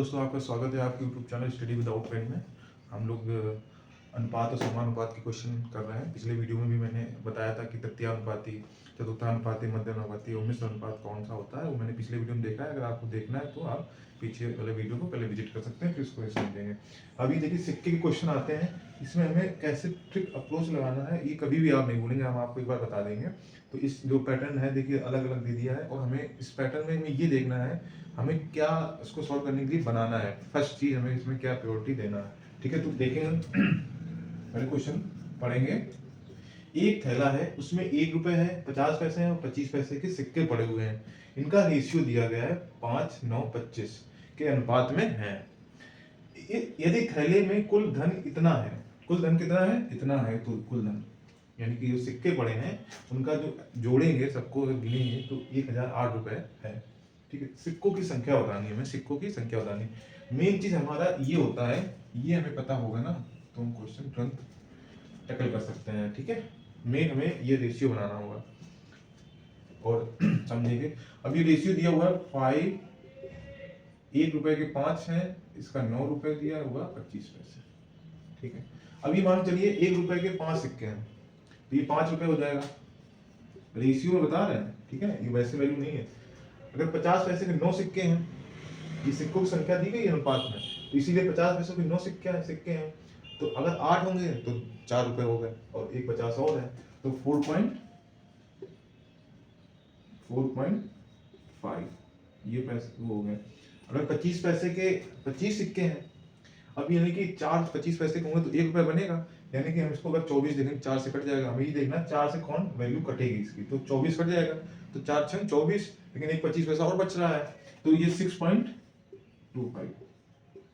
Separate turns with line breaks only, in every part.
दोस्तों, आपका स्वागत है आपके YouTube channel study without pen में। हम लोग अनुपात और समानुपात के क्वेश्चन कर रहे हैं। पिछले वीडियो में भी मैंने बताया था कि तृतीयानुपाती, चतुर्थानुपाती, मध्यानुपाती और मिश्र अनुपात कौन सा होता है। वो मैंने पिछले वीडियो में देखा है। अगर आपको देखना है तो आप पीछे वाले वीडियो को पहले विजिट कर सकते हैं, फिर उसको समझेंगे। अभी देखिए सिक्के के क्वेश्चन आते हैं, इसमें हमें कैसे ट्रिक अप्रोच लगाना है ये कभी भी आप नहीं भूलेंगे, हम आपको एक बार बता देंगे। तो इस जो पैटर्न है देखिए अलग अलग दे दिया है, और हमें इस पैटर्न में हमें ये देखना है हमें क्या इसको सॉल्व करने के लिए बनाना है। फर्स्ट चीज हमें इसमें क्या प्रायोरिटी देना है, ठीक है। तो देखेंगे पहले क्वेश्चन पढ़ेंगे। एक थैला है, उसमें 1 रुपए है, 50 पैसे हैं और 25 पैसे के सिक्के पड़े हुए हैं। इनका रेशियो दिया गया है 5, 9, 25 के अनुपात में है। यदि थैले में कुल धन इतना है, कुल धन कितना है, इतना है, तो कुल धन यानी कि जो सिक्के पड़े हैं उनका जो जोड़ेंगे, सबको गिनेंगे तो 1008 रुपए है, ठीक है। सिक्कों की संख्या बतानी है, हमें सिक्कों की संख्या बतानी। मेन चीज हमारा ये होता है, ये हमें पता होगा ना तो हम क्वेश्चन तुरंत टैकल कर सकते हैं, ठीक है। मेन हमें ये रेशियो बनाना होगा और समझेंगे। अब ये रेशियो दिया हुआ है 5, 1 रुपए के 5 है, इसका 9 रुपए दिया हुआ 25 पैसे, ठीक है। अभी मान चलिए 1 रुपए के 5 सिक्के हैं, तो ये 5 रुपए हो जाएगा। रेशियो में बता रहे हैं, ठीक है, ये वैसे वैल्यू नहीं है। अगर 50 पैसे के 9 सिक्के हैं, ये सिक्कों की संख्या दी गई है अनुपात में, तो इसीलिए 50 पैसों के 9 सिक्के हैं। तो अगर 8 होंगे तो 4 रुपए हो गए, और एक 50 और है, तो 4.5 ये पैसे वो हो गए। अगर 25 पैसे के 25 सिक्के हैं, अब यानी कि 4 25 पैसे के होंगे तो 1 रुपए बनेगा, यानी कि हम इसको अगर 24 देखेंगे 4 से कट जाएगा। हमें ये देखना 4 से कौन वैल्यू कटेगी इसकी, तो 24 कट जाएगा, तो 4 छंग 24, लेकिन एक 25 पैसा और बच रहा है, तो ये 6.25,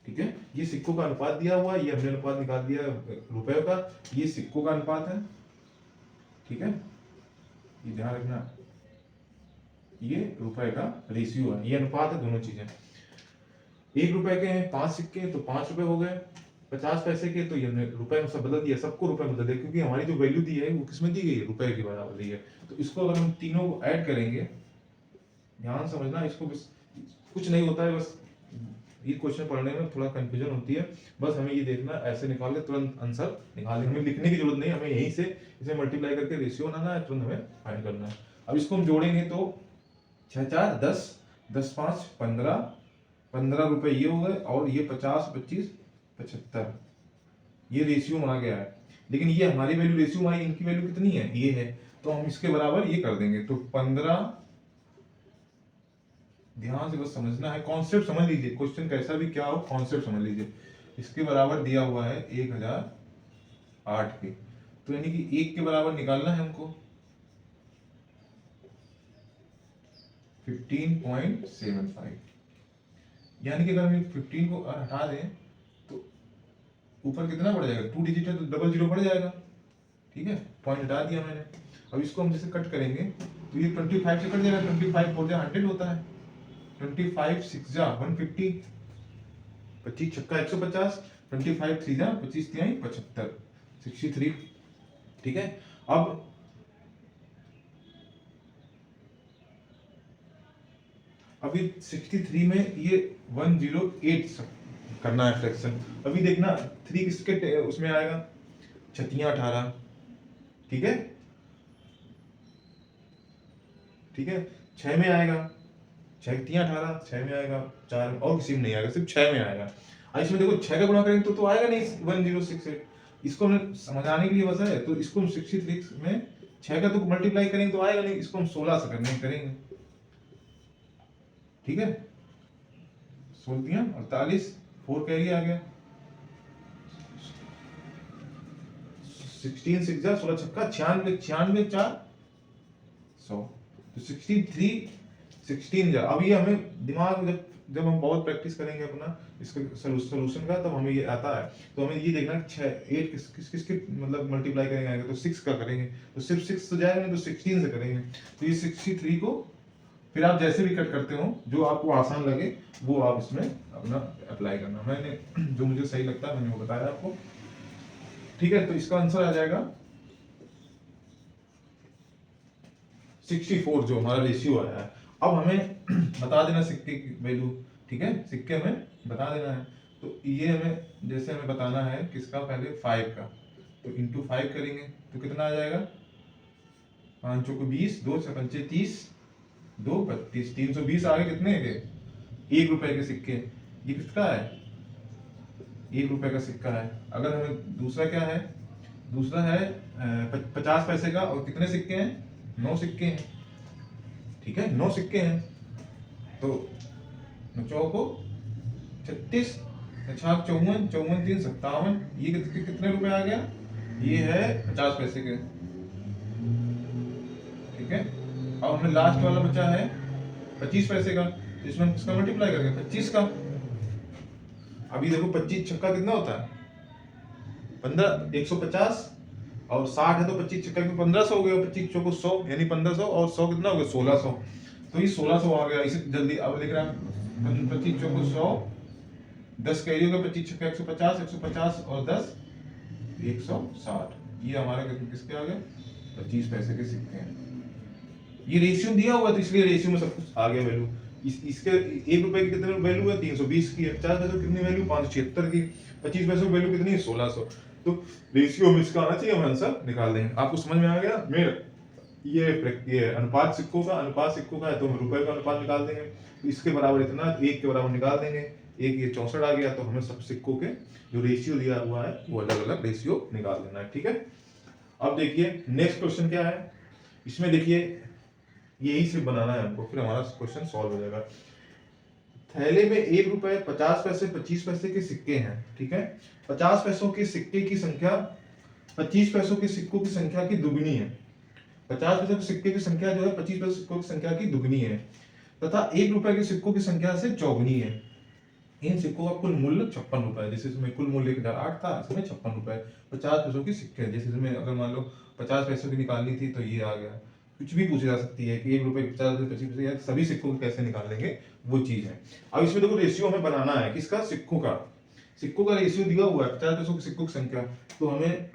ठीक है। ये सिक्कों का अनुपात दिया हुआ है, ये हमने अनुपात निकाल दिया रुपए का, ये सिक्कों का अनुपात है, ठीक है। ये ध्यान रखना, ये रुपए का रेशियो है, ये अनुपात है, दोनों चीजें। 1 रुपए के हैं 5 सिक्के, तो 5 रुपए हो गए। 50 पैसे के तो ये रुपए में सब बदल दिया, सबको रुपए में बदल दिया, क्योंकि हमारी जो वैल्यू दी है वो किसमें दी गई है, रुपए के बराबर दी है। तो इसको अगर हम तीनों को ऐड करेंगे, ध्यान समझना, इसको कुछ नहीं होता है, बस ये क्वेश्चन पढ़ने में थोड़ा कंफ्यूजन होती है। बस हमें ये देखना, ऐसे निकाल के तुरंत आंसर निकालेंगे, हमें लिखने की जरूरत नहीं, हमें यहीं से इसे मल्टीप्लाई करके रेशियो बनाना है, तुरंत हमें फाइंड करना है। अब इसको हम जोड़ेंगे तो 6 4 10, 10 5 15, 15 रुपए ये हो गए, और ये 50 25 75, ये रेशियो आ गया है। लेकिन ये हमारी वैल्यू रेशियो आई, इनकी वैल्यू कितनी है, ये है, तो हम इसके बराबर ये कर देंगे, तो 15। ध्यान से बस समझना है, कॉन्सेप्ट समझ लीजिए, क्वेश्चन कैसा भी क्या हो कॉन्सेप्ट समझ लीजिए। इसके बराबर दिया हुआ है 1008 के, तो यानी कि 1 के बराबर निकालना है हमको 15.75, यानी कि अगर हम 15 को हटा दें तो ऊपर कितना बढ़ जाएगा, 2 डिजिट है तो डबल जीरो बढ़ जाएगा, ठीक है। पॉइंट हटा दिया मैंने। अब इसको हम जैसे कट करेंगे तो ये 25 से कट जाएगा, 25 4 100 होता है, 25 6 जा 150, 25 छक्का 150, 25 3 जा 25 3 75, 63, ठीक है। अब अभी 63 में ये 108 करना है फ्रैक्शन। अभी देखना 3 किसके उसमें आएगा, 6 18, ठीक है, ठीक है। 6 में आएगा, 6 3 18, 6 में आएगा, 4 और किसी में नहीं आएगा, सिर्फ 6 में आएगा। अब इसमें देखो 6 का गुणा करेंगे तो आएगा नहीं 1068, इसको हमने समझाने के लिए बस है, तो इसको हम 63 में 6 का तो मल्टीप्लाई करेंगे तो आएगा नहीं, इसको हम 16 से करने करेंगे, ठीक है। 16 48, 4 कैरी आ गया, 16 6 जा 16 छक्का 96, 96 4 100, तो 63 16 जा। अब ये हमें दिमाग में जब हम बहुत प्रैक्टिस करेंगे अपना इसका सॉल्यूशन का, तब हमें ये आता है। तो हमें ये देखना 6 8 किसके मतलब मल्टीप्लाई करेंगे, तो 6 का करेंगे, तो सिर्फ 6 तो जाएगा नहीं, तो 16 से करेंगे। तो ये 63 को फिर आप जैसे भी कट करते हो, जो आपको आसान लगे वो आप इसमें अपना अप्लाई करना। मैंने जो मुझे सही लगता है मैंने वो बताया आपको, ठीक है। तो इसका आंसर आ जाएगा 64, जो हमारा रेशियो आया है। अब हमें बता देना सिक्के की वैल्यू, ठीक है। सिक्के में बता देना है। तो ये हमें जैसे हमें बताना है किसका, पहले 5 का, तो इंटू 5 करेंगे तो कितना आ जाएगा, 5 चौको 20, 2 से 5 30, 2 32, 320 आ गए कितने के, 1 रुपए के सिक्के। ये किसका है, 1 रुपए का सिक्का है। अगर हमें दूसरा क्या है, दूसरा है 50 पैसे का, और कितने सिक्के हैं, 9 सिक्के हैं, ठीक है 9 सिक्के हैं। तो 9 चौको 36, 56 54, 54 3 57, ये कितने रुपए आ गया, ये है 50 पैसे के, ठीक है। अब हमें लास्ट वाला बचा है 25 पैसे का, तो इसमें हम किसका मल्टीप्लाई करेंगे, 25 का। अभी देखो 25 छक्का कितना होता है, 15, 150, और 60 है तो 25 छक्का में 1500 हो गया, 25 चौको 100 यानी 1500, और 100 कितना हो गया, 1600। तो ये 1600 आ गया। इसे जल्दी अब लिख रहा है 25 चौको 100, 10 कैरी होगा, 25 छक्का 150, 150 और 10 160। ये हमारा किसके आ गए, 25 पैसे के सिक्के हैं। ये रेशियो दिया हुआ, तो इसलिए रेशियो में सब कुछ आ गया वैल्यू। इसके 1 रुपए की कितने वैल्यू है, 320 की है। 50 पैसे की कितनी वैल्यू, 576 की। 25 पैसे की वैल्यू कितनी है, 1600। तो रेशियो में इसका आना चाहिए, हम आंसर निकाल देंगे। आपको समझ में आ गया मेरा, ये अनुपात सिक्कों का, अनुपात सिक्कों का है तो हम रुपए का अनुपात निकाल देंगे। तो इसके बराबर इतना, 1 के बराबर निकाल देंगे। एक ये 64 आ गया, तो हमें सब सिक्कों के जो रेशियो दिया हुआ है वो अलग अलग रेशियो निकाल देना है, ठीक है। अब देखिए नेक्स्ट क्वेश्चन क्या है, इसमें देखिए यही सिर्फ बनाना है हमको, फिर हमारा क्वेश्चन सॉल्व हो जाएगा। थैले में 1 रुपए, 50 पैसे, 25 पैसे के सिक्के हैं, ठीक है। 50 पैसों के सिक्के की संख्या 25 पैसों के सिक्कों की संख्या की दुगनी है। 50 पैसे के सिक्के की संख्या जो है 25 पैसे सिक्कों की संख्या की दुगनी है, तथा 1 रुपए के सिक्कों की संख्या से चौगुनी है। इन सिक्कों का कुल मूल्य 56 रुपए है। जैसे इसमें कुल मूल्य 1008 था, इसमें 56 रुपए। 50 पैसों की सिक्के, जैसे इसमें अगर मान लो 50 पैसों की निकालनी थी तो ये आ गया। कुछ भी पूछी जा सकती है कि 1 रुपए 50 पैसे 25 पैसे, या सभी सिक्कों को कैसे निकाल लेंगे, वो चीज है। अब इसमें देखो रेशियो हमें बनाना है किसका, सिक्कों का। सिक्कों का रेशियो दिया हुआ है 50 पैसों के सिक्कों की संख्या, तो हमें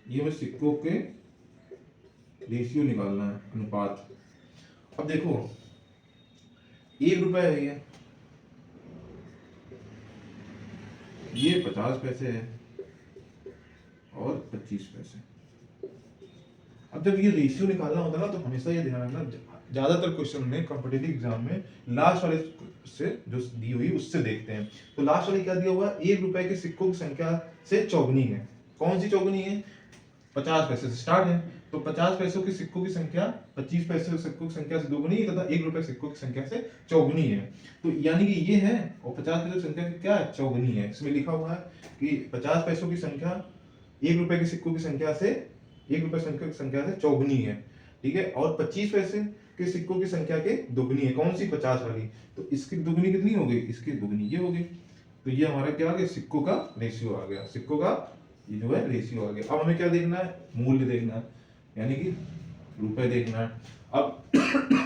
ये हमें सिक्कों के रेशियो निकालना है, अनुपात। अब देखो 1 रुपए है ये 50 पैसे है और 25 पैसे। अब जब ये रेशियो निकालना होता है ना, तो हमेशा ये ध्यान रखना, ज्यादातर क्वेश्चन में कॉम्पिटिटिव एग्जाम में लास्ट वाले से जो दी हुई उससे देखते हैं। तो लास्ट वाले क्या दिया हुआ है, 1 रुपए के सिक्कों की संख्या से चौगुनी है। कौन सी चौगुनी है, 50 पैसे से स्टार्ट है, तो 50 पैसों के सिक्कों की संख्या 25 पैसे के सिक्कों की संख्या से दोगुनी है, तथा 1 रुपए सिक्कों की संख्या से चौगुनी है। तो यानी कि ये है, और 50 पैसों की संख्या क्या है, चौगुनी है। इसमें लिखा हुआ है कि 50 पैसों की संख्या 1 रुपए के सिक्कों की संख्या से, 1 रुपए की संख्या से चौगुनी है, ठीक है। और 25 पैसे के सिक्कों की संख्या के दुगनी है। कौन सी, 50 वाली, तो इसकी दुगनी कितनी हो गई, इसकी दुगनी ये हो गई। तो ये हमारा क्या आ गया, सिक्कों का रेशियो आ गया, सिक्कों का ये जो है रेशियो आ गया। अब हमें क्या देखना है, मूल्य देखना है, यानी कि रुपए देखना है। अब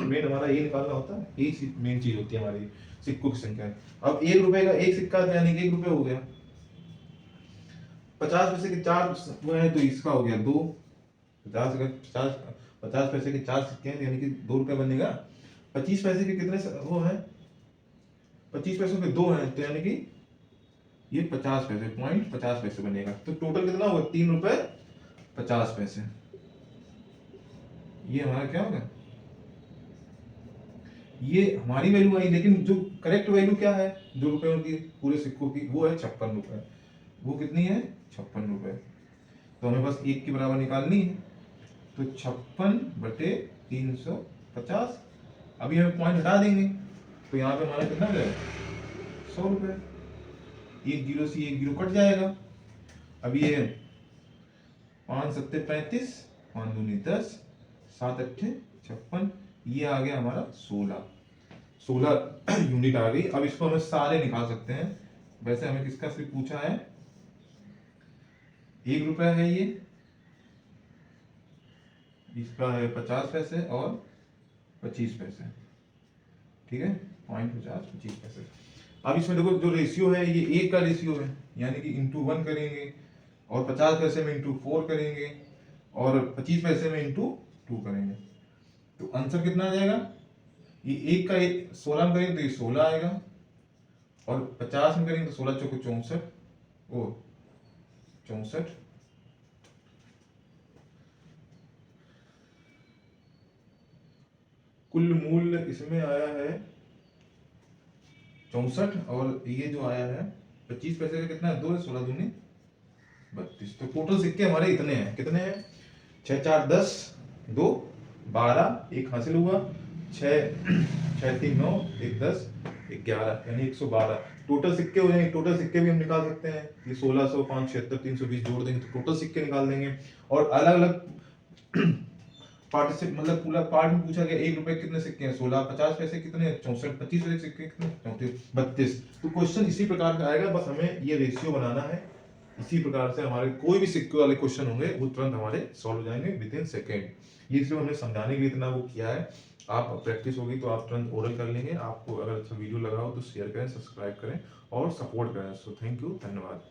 मेन हमारा ये निकालना होता है, यही मेन चीज होती है हमारी सिक्कों की संख्या। अब 1 रुपए का एक सिक्का था, यानी कि 1 रुपए हो गया। 50 पैसे के 4 वो है, तो इसका हो गया 2। 50 पैसे के 4 सिक्के हैं, यानी कि 2 रुपए बनेगा। 25 पैसे के कितने वो है, 25 पैसों के 2 हैं, तो यानी कि ये 50 पैसे, 50 पैसे बनेगा। तो टोटल कितना होगा, 3 रुपए 50 पैसे। ये हमारा क्या होगा, ये हमारी वैल्यू आई, लेकिन जो करेक्ट वैल्यू क्या है 2 रुपयों की पूरे सिक्कों की, वो है 56 रुपए। वो कितनी है, 56 रुपए। तो हमें बस 1 के बराबर निकालनी है, तो 56 बटे 350। अभी हमें पॉइंट हटा देंगे, तो यहाँ पे हमारा कितना जाएगा, 100 रुपए। 1 जीरो से 1 जीरो कट जाएगा। अब ये 5 सत्ते 35, 5 दूनी 10, 7 अट्ठे 56, ये आ गया हमारा 16 यूनिट आ गई। अब इसको हमें सारे निकाल सकते हैं। वैसे हमें किसका सिर्फ पूछा है, 1 रुपए है ये, इसका है 50 पैसे और 25 पैसे, ठीक है, 0.50 25 पैसे। अब इसमें देखो जो रेशियो है ये 1 का रेशियो है, यानी कि इंटू 1 करेंगे, और 50 पैसे में इंटू 4 करेंगे, और 25 पैसे में इंटू 2 करेंगे। तो आंसर कितना आ जाएगा, ये 1 का 16 में करेंगे तो ये 16 आएगा, और 50 में करेंगे तो 16 चौको 64, ओ 64, कुल मूल्य इसमें आया है 64, और ये जो आया है 25 पैसे का कितना है, 2 16 दूनी 32। तो टोटल सिक्के हमारे इतने हैं, कितने हैं, 6 4 10, 2 12, एक हासिल हुआ, 6 6 3 9, 1 10, 11, यानी 112 टोटल सिक्के हो जाएंगे। टोटल सिक्के भी हम निकाल सकते हैं, ये 1600 5 76 320 जोड़ देंगे तो टोटल सिक्के निकाल देंगे। और अलग अलग पार्टिसिप मतलब पूरा पार्ट में पूछा गया 1 रुपए कितने सिक्के हैं, 16, 50 पैसे कितने, 64, 25 पैसे सिक्के कितने, 34, 32। तो क्वेश्चन इसी प्रकार का आएगा, बस हमें ये रेशियो बनाना है। इसी प्रकार से हमारे कोई भी सिक्के वाले क्वेश्चन होंगे वो तुरंत हमारे सॉल्व हो जाएंगे विद इन सेकेंड। ये इसलिए हमने समझाने के लिए इतना वो किया है। आप प्रैक्टिस होगी तो आप तुरंत ओरल कर लेंगे। आपको अगर अच्छा वीडियो लगा हो तो शेयर करें, सब्सक्राइब करें और सपोर्ट करें। सो थैंक यू, धन्यवाद।